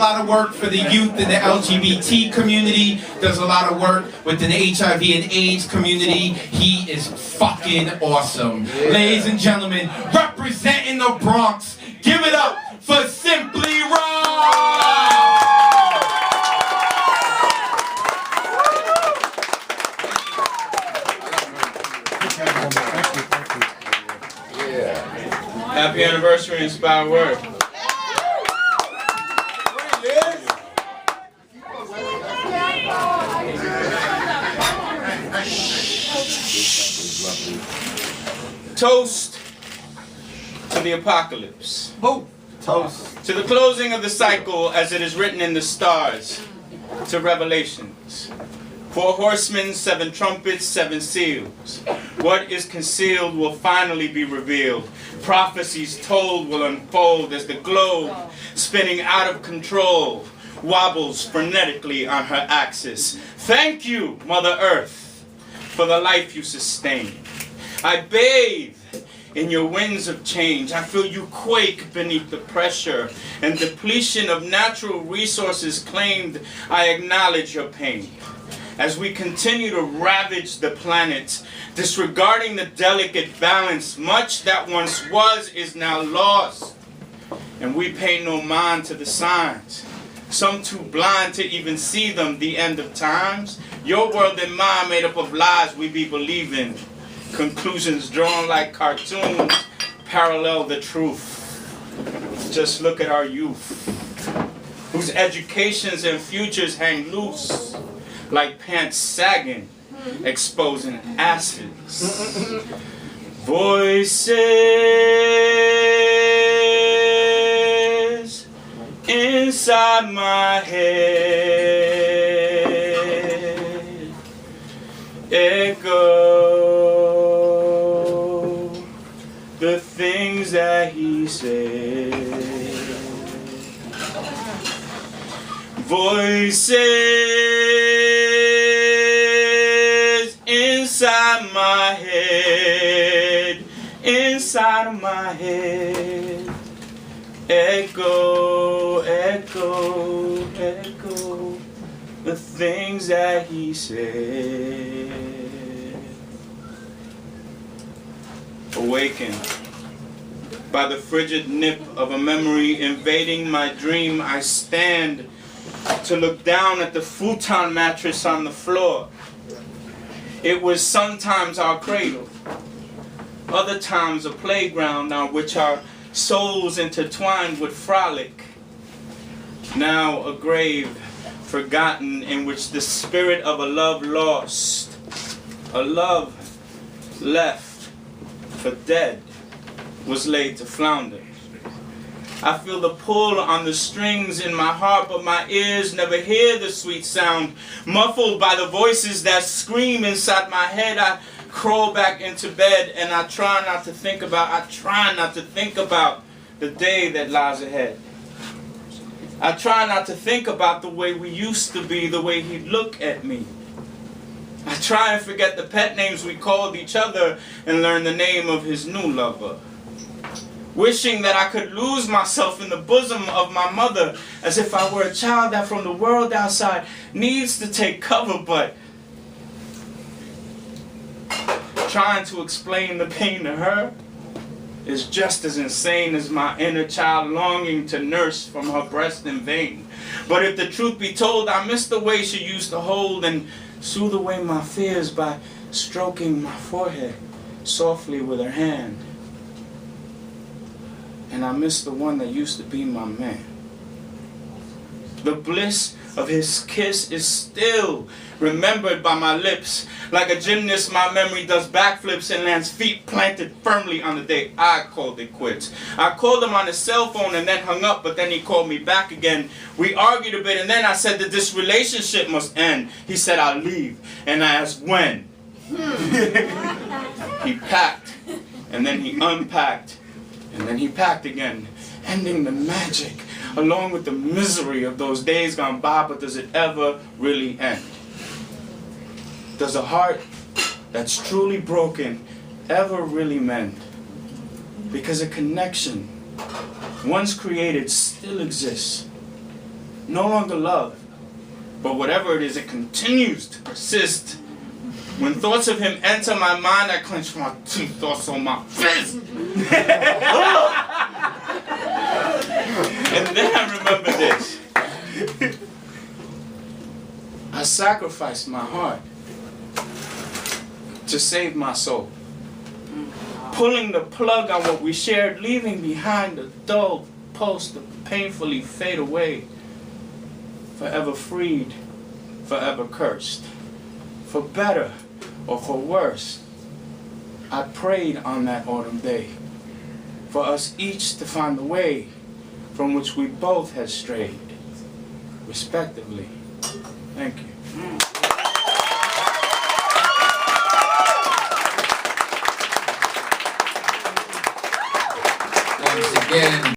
A lot of work for the youth in the LGBT community, does a lot of work within the HIV and AIDS community. He is fucking awesome. Yeah. Ladies and gentlemen, representing the Bronx, give it up for Simply Raw! Happy anniversary, Inspired Word. Toast to the apocalypse. Toast to the closing of the cycle as it is written in the stars. To Revelations. 4 horsemen, 7 trumpets, 7 seals. What is concealed will finally be revealed. Prophecies told will unfold as the globe, spinning out of control, wobbles frenetically on her axis. Thank you, Mother Earth, for the life you sustain. I bathe in your winds of change. I feel you quake beneath the pressure and depletion of natural resources claimed. I acknowledge your pain. As we continue to ravage the planet, disregarding the delicate balance, much that once was is now lost. And we pay no mind to the signs, some too blind to even see them, the end of times. Your world and mine made up of lies we be believing. Conclusions drawn like cartoons parallel the truth. Just look at our youth, whose educations and futures hang loose, like pants sagging, exposing asses. Voices inside my head echo the things that he said. Voices inside my head, inside of my head, echo, echo, echo the things that he said. Awakened by the frigid nip of a memory invading my dream, I stand to look down at the futon mattress on the floor. It was sometimes our cradle, other times a playground on which our souls intertwined would frolic. Now a grave forgotten in which the spirit of a love lost, a love left for dead, was laid to flounder. I feel the pull on the strings in my heart, but my ears never hear the sweet sound. Muffled by the voices that scream inside my head, I crawl back into bed and I try not to think about the day that lies ahead. I try not to think about the way we used to be, the way he'd look at me. I try and forget the pet names we called each other and learn the name of his new lover. Wishing that I could lose myself in the bosom of my mother, as if I were a child that from the world outside needs to take cover, but trying to explain the pain to her is just as insane as my inner child longing to nurse from her breast in vain. But if the truth be told, I miss the way she used to hold and soothe away my fears by stroking my forehead softly with her hand. And I miss the one that used to be my man. The bliss of his kiss is still remembered by my lips. Like a gymnast, my memory does backflips and lands feet planted firmly on the day I called it quits. I called him on his cell phone and then hung up, but then he called me back again. We argued a bit and then I said that this relationship must end. He said I'll leave, and I asked when. He packed, and then he unpacked, and then he packed again, ending the magic along with the misery of those days gone by. But does it ever really end? Does a heart that's truly broken ever really mend? Because a connection once created still exists. no longer love. But whatever it is, it continues to persist. When thoughts of him enter my mind, I clench my teeth, thoughts on my fist. And then I remember this. I sacrificed my heart to save my soul. Pulling the plug on what we shared, leaving behind the dull pulse to painfully fade away. Forever freed, forever cursed. For better or for worse, I prayed on that autumn day for us each to find the way from which we both had strayed, respectively. Thank you. Once again.